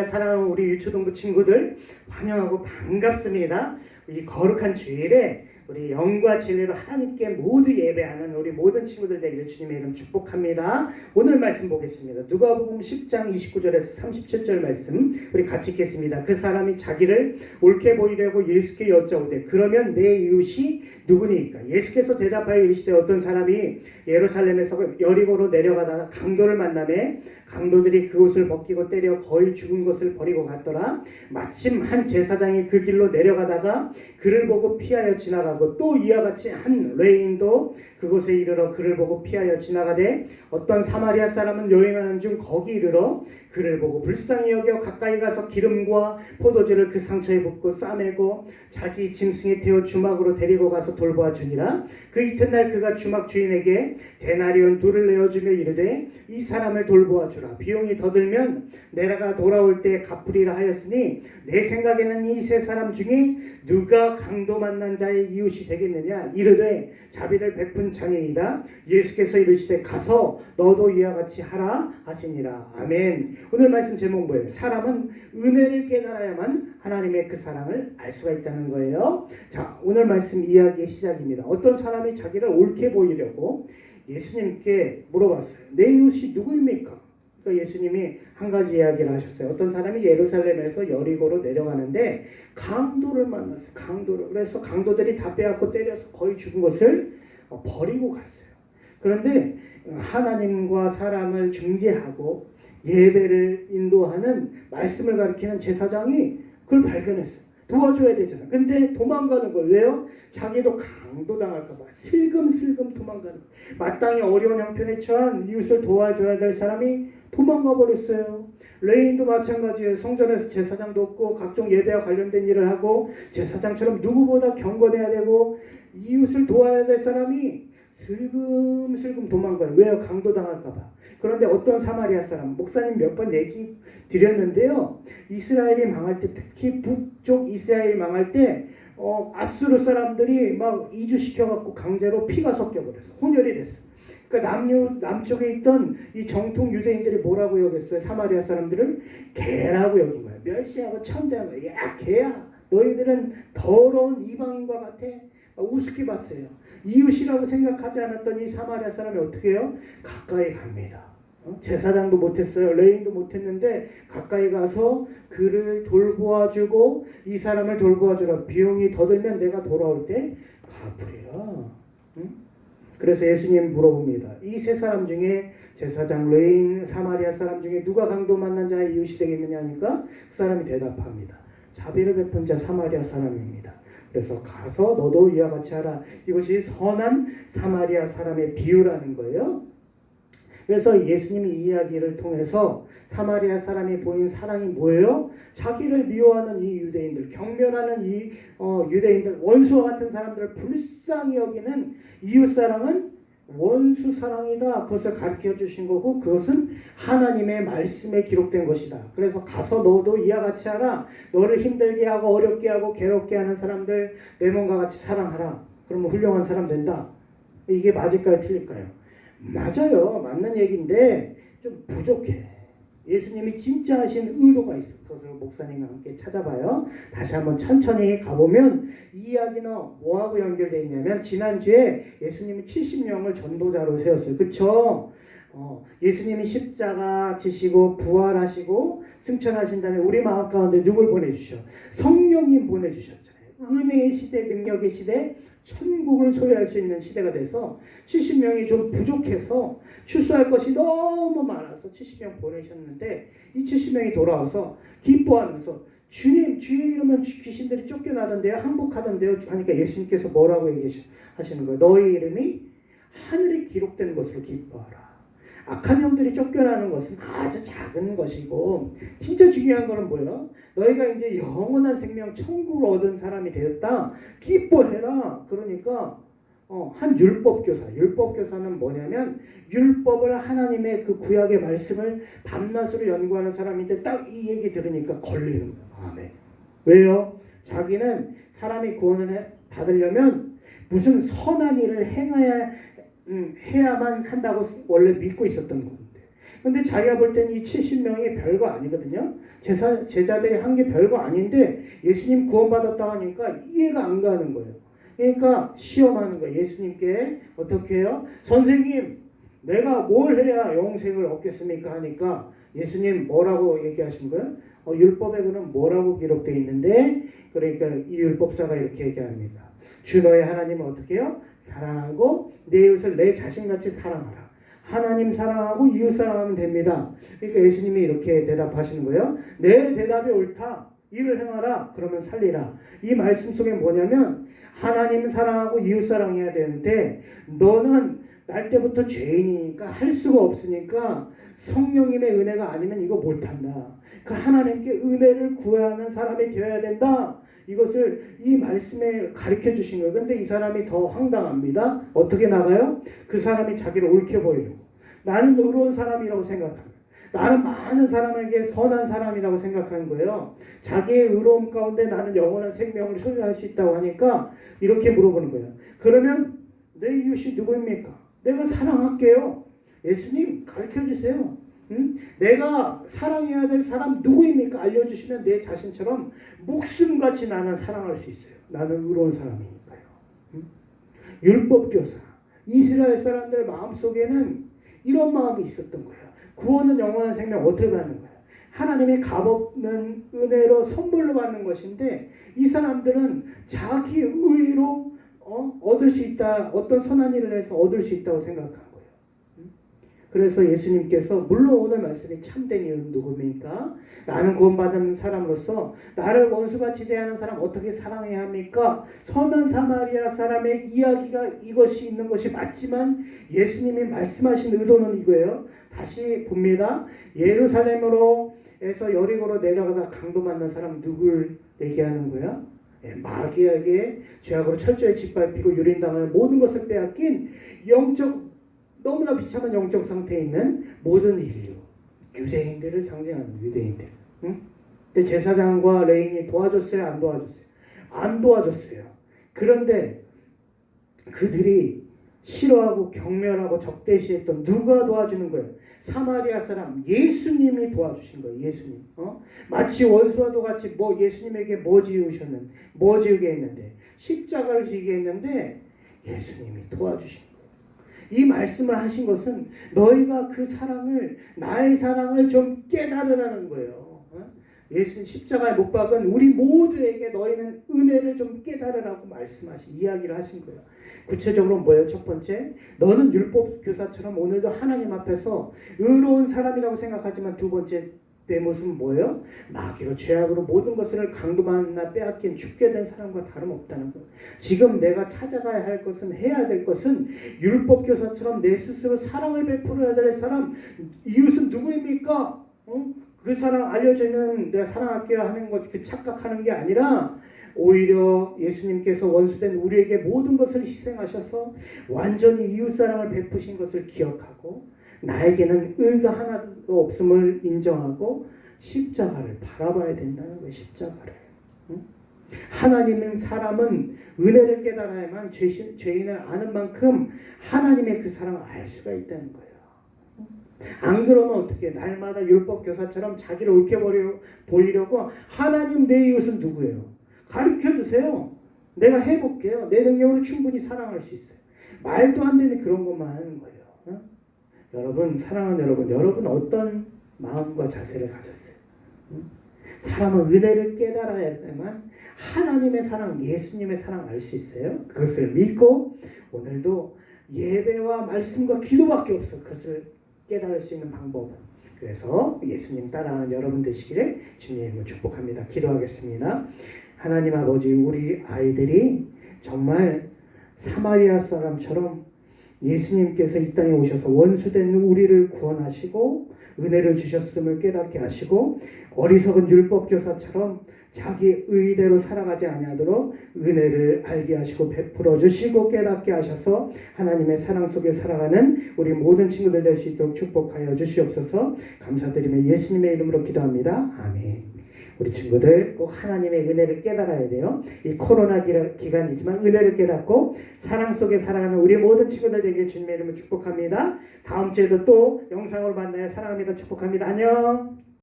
사랑하는 우리 유초동부 친구들 환영하고 반갑습니다. 이 거룩한 주일에 우리 영과 진리로 하나님께 모두 예배하는 우리 모든 친구들 되기를 주님의 이름 축복합니다. 오늘 말씀 보겠습니다. 누가복음 10장 29절에서 37절 말씀 우리 같이 읽겠습니다. 그 사람이 자기를 옳게 보이려고 예수께 여짜오되 그러면 내 이웃이 누구니까? 예수께서 대답하여 이르시되 어떤 사람이 예루살렘에서 여리고로 내려가다가 강도를 만나매 강도들이 그 옷을 벗기고 때려 거의 죽은 것을 버리고 갔더라. 마침 한 제사장이 그 길로 내려가다가 그를 보고 피하여 지나가고 또 이와 같이 한 레인도 그곳에 이르러 그를 보고 피하여 지나가되 어떤 사마리아 사람은 여행하는 중 거기 이르러 그를 보고 불쌍히 여겨 가까이 가서 기름과 포도주를 그 상처에 붓고 싸매고 자기 짐승에 태워 주막으로 데리고 가서 돌보아 주니라. 그 이튿날 그가 주막 주인에게 데나리온 둘을 내어주며 이르되 이 사람을 돌보아 주라. 비용이 더 들면 내가 돌아올 때 갚으리라 하였으니 내 생각에는 이 세 사람 중에 누가 강도 만난 자의 이웃이 되겠느냐. 이르되 자비를 베푼 자녀이다. 예수께서 이르시되 가서 너도 이와 같이 하라 하시니라. 아멘. 오늘 말씀 제목 뭐예요? 사람은 은혜를 깨달아야만 하나님의 그 사랑을 알 수가 있다는 거예요. 자, 오늘 말씀 이야기의 시작입니다. 어떤 사람이 자기를 옳게 보이려고 예수님께 물어봤어요. 내 이웃이 누구입니까? 그러니까 예수님이 한 가지 이야기를 하셨어요. 어떤 사람이 예루살렘에서 여리고로 내려가는데 강도를 만났어요. 강도를. 그래서 강도들이 다 빼앗고 때려서 거의 죽은 것을 버리고 갔어요. 그런데 하나님과 사람을 중재하고 예배를 인도하는 말씀을 가리키는 제사장이 그걸 발견했어요. 도와줘야 되잖아. 근데 도망가는 거예요. 왜요? 자기도 강도당할까 봐 슬금슬금 도망가는 거예요. 마땅히 어려운 형편에 처한 이웃을 도와줘야 될 사람이 도망가 버렸어요. 레인도 마찬가지예요. 성전에서 제사장도 없고 각종 예배와 관련된 일을 하고 제사장처럼 누구보다 경건해야 되고 이웃을 도와야 될 사람이 슬금슬금 도망가요. 왜요? 강도당할까 봐. 그런데 어떤 사마리아 사람, 목사님 몇 번 얘기 드렸는데요. 이스라엘이 망할 때, 특히 북쪽 이스라엘이 망할 때 아수르 사람들이 막 이주시켜갖고 강제로 피가 섞여버렸어. 혼혈이 됐어. 그러니까 남쪽에 있던 이 정통 유대인들이 뭐라고 여겼어요? 사마리아 사람들은 개라고 여긴 거야. 멸시하고 천대한 거야. 야, 개야. 너희들은 더러운 이방인과 같아. 우습게 봤어요. 이웃이라고 생각하지 않았던 이 사마리아 사람이 어떻게 해요? 가까이 갑니다. 제사장도 못했어요. 레인도 못했는데 가까이 가서 그를 돌보아주고 이 사람을 돌보아주라. 비용이 더 들면 내가 돌아올 때 갚으리라. 그래서 예수님 물어봅니다. 이 세 사람 중에 제사장, 레인, 사마리아 사람 중에 누가 강도 만난 자의 이웃이 되겠느냐 하니까 그 사람이 대답합니다. 자비를 베푼 자 사마리아 사람입니다. 그래서 가서 너도 이와 같이 하라. 이것이 선한 사마리아 사람의 비유라는 거예요. 그래서 예수님이 이 이야기를 통해서 사마리아 사람이 보인 사랑이 뭐예요? 자기를 미워하는 이 유대인들, 경멸하는 이 유대인들, 원수와 같은 사람들을 불쌍히 여기는 이웃 사랑은 원수 사랑이다. 그것을 가르쳐 주신 거고 그것은 하나님의 말씀에 기록된 것이다. 그래서 가서 너도 이와 같이 하라. 너를 힘들게 하고 어렵게 하고 괴롭게 하는 사람들 내 몸과 같이 사랑하라. 그러면 훌륭한 사람 된다. 이게 맞을까요? 틀릴까요? 맞아요. 맞는 얘기인데 좀 부족해. 예수님이 진짜 하신 의도가 있어. 그것을 목사님과 함께 찾아봐요. 다시 한번 천천히 가보면 이 이야기는 뭐하고 연결되어 있냐면 지난주에 예수님이 70명을 전도자로 세웠어요. 그쵸? 예수님이 십자가 지시고 부활하시고 승천하신 다음에 우리 마음 가운데 누굴 보내주셔? 성령님 보내주셨잖아요. 은혜의 시대, 능력의 시대, 천국을 소유할 수 있는 시대가 돼서 70명이 좀 부족해서 출소할 것이 너무 많아서 70명 보내셨는데 이 70명이 돌아와서 기뻐하면서 주님, 주의 이름은 귀신들이 쫓겨나던데요, 항복하던데요 하니까 예수님께서 뭐라고 얘기하시는 거예요? 너희 이름이 하늘에 기록된 것으로 기뻐하라. 악한 영들이 쫓겨나는 것은 아주 작은 것이고 진짜 중요한 거는 뭐예요? 너희가 이제 영원한 생명 천국을 얻은 사람이 되었다. 기뻐해라. 그러니까 한 율법교사는 뭐냐면 율법을 하나님의 그 구약의 말씀을 밤낮으로 연구하는 사람인데 딱 이 얘기 들으니까 걸리는 거예요. 아멘. 왜요? 자기는 사람이 구원을 받으려면 무슨 선한 일을 해야만 한다고 원래 믿고 있었던 건데 근데 자기가 볼 때는 이 70명이 별거 아니거든요. 제자들이 한 게 별거 아닌데 예수님 구원받았다 하니까 이해가 안 가는 거예요. 그러니까 시험하는 거예요. 예수님께 어떻게 해요? 선생님, 내가 뭘 해야 영생을 얻겠습니까? 하니까 예수님 뭐라고 얘기하신 거예요? 율법에 그럼 뭐라고 기록되어 있는데, 그러니까 이 율법사가 이렇게 얘기합니다. 주 너의 하나님은 어떻게 해요? 사랑하고 내 이웃을 내 자신같이 사랑하라. 하나님 사랑하고 이웃 사랑하면 됩니다. 그러니까 예수님이 이렇게 대답하시는 거예요. 내 대답이 옳다. 이를 행하라. 그러면 살리라. 이 말씀 속에 뭐냐면 하나님 사랑하고 이웃 사랑해야 되는데 너는 날 때부터 죄인이니까 할 수가 없으니까 성령님의 은혜가 아니면 이거 못한다. 그 하나님께 은혜를 구하는 사람이 되어야 된다. 이것을 이 말씀에 가르쳐 주신 거예요. 그런데 이 사람이 더 황당합니다. 어떻게 나가요? 그 사람이 자기를 옳게 보이려고. 나는 의로운 사람이라고 생각합니다. 나는 많은 사람에게 선한 사람이라고 생각하는 거예요. 자기의 의로움 가운데 나는 영원한 생명을 소유할 수 있다고 하니까 이렇게 물어보는 거예요. 그러면 내 이웃이 누구입니까? 내가 사랑할게요. 예수님 가르쳐 주세요. 응? 내가 사랑해야 될 사람 누구입니까? 알려주시면 내 자신처럼 목숨같이 나는 사랑할 수 있어요. 나는 의로운 사람이니까요. 응? 율법교사 이스라엘 사람들 마음속에는 이런 마음이 있었던 거예요. 구원은 영원한 생명 어떻게 받는 거예요? 하나님의 값없는 은혜로 선물로 받는 것인데 이 사람들은 자기 의로 얻을 수 있다. 어떤 선한 일을 해서 얻을 수 있다고 생각한 거예요. 그래서 예수님께서 물론 오늘 말씀이 참된 이유는 누굽니까? 나는 구원받은 사람으로서 나를 원수같이 대하는 사람 어떻게 사랑해야 합니까? 선한 사마리아 사람의 이야기가 이것이 있는 것이 맞지만 예수님이 말씀하신 의도는 이거예요. 다시 봅니다. 예루살렘으로에서 여리고로 내려가다 강도 만난 사람 누굴 얘기하는 거야? 마귀에게 죄악으로 철저히 짓밟히고 유린당하는 모든 것을 빼앗긴 영적 너무나 비참한 영적 상태에 있는 모든 인류, 유대인들을 상징하는 유대인들. 응? 근데 제사장과 레인이 도와줬어요? 안 도와줬어요? 안 도와줬어요. 그런데 그들이 싫어하고 경멸하고 적대시했던 누가 도와주는 거예요? 사마리아 사람 예수님이 도와주신 거예요. 예수님. 마치 원수와도 같이 예수님에게 뭐 지우게 했는데 십자가를 지게 했는데 예수님이 도와주신 거예요. 이 말씀을 하신 것은 너희가 그 사랑을 나의 사랑을 좀 깨달으라는 거예요. 예수님 십자가에 못 박은 우리 모두에게 너희는 은혜를 좀 깨달으라고 이야기를 하신 거예요. 구체적으로 뭐예요? 첫 번째, 너는 율법 교사처럼 오늘도 하나님 앞에서 의로운 사람이라고 생각하지만 두 번째 내 모습은 뭐예요? 마귀로 죄악으로 모든 것을 강도만나 빼앗긴 죽게 된 사람과 다름없다는 거예요. 지금 내가 찾아가야 할 것은 해야 될 것은 율법 교사처럼 내 스스로 사랑을 베풀어야 될 사람 이웃은 누구입니까? 그 사람 알려주면 내가 사랑할게요 하는 것 그 착각하는 게 아니라 오히려 예수님께서 원수된 우리에게 모든 것을 희생하셔서 완전히 이웃사랑을 베푸신 것을 기억하고 나에게는 의가 하나도 없음을 인정하고 십자가를 바라봐야 된다는 거예요. 십자가를. 하나님은 사람은 은혜를 깨달아야만 죄인을 아는 만큼 하나님의 그 사랑을 알 수가 있다는 거예요. 안 그러면 어떻게 날마다 율법 교사처럼 자기를 옳게 보이려고 하나님 내 이웃은 누구예요? 가르쳐 주세요. 내가 해볼게요. 내 능력으로 충분히 사랑할 수 있어요. 말도 안 되는 그런 것만 하는 거예요. 여러분, 사랑하는 여러분 어떤 마음과 자세를 가졌어요? 사람은 은혜를 깨달아야만 하나님의 사랑, 예수님의 사랑 알 수 있어요. 그것을 믿고 오늘도 예배와 말씀과 기도밖에 없어. 그것을 깨달을 수 있는 방법은. 그래서 예수님 따라하는 여러분 되시기를 주님을 축복합니다. 기도하겠습니다. 하나님 아버지, 우리 아이들이 정말 사마리아 사람처럼 예수님께서 이 땅에 오셔서 원수된 우리를 구원하시고 은혜를 주셨음을 깨닫게 하시고 어리석은 율법교사처럼 자기 의대로 살아가지 아니하도록 은혜를 알게 하시고 베풀어 주시고 깨닫게 하셔서 하나님의 사랑 속에 살아가는 우리 모든 친구들 될 수 있도록 축복하여 주시옵소서. 감사드리며 예수님의 이름으로 기도합니다. 아멘. 우리 친구들 꼭 하나님의 은혜를 깨달아야 돼요. 이 코로나 기간이지만 은혜를 깨닫고 사랑 속에 살아가는 우리 모든 친구들 되길 주님의 이름으로 축복합니다. 다음 주에도 또 영상으로 만나요. 사랑합니다. 축복합니다. 안녕.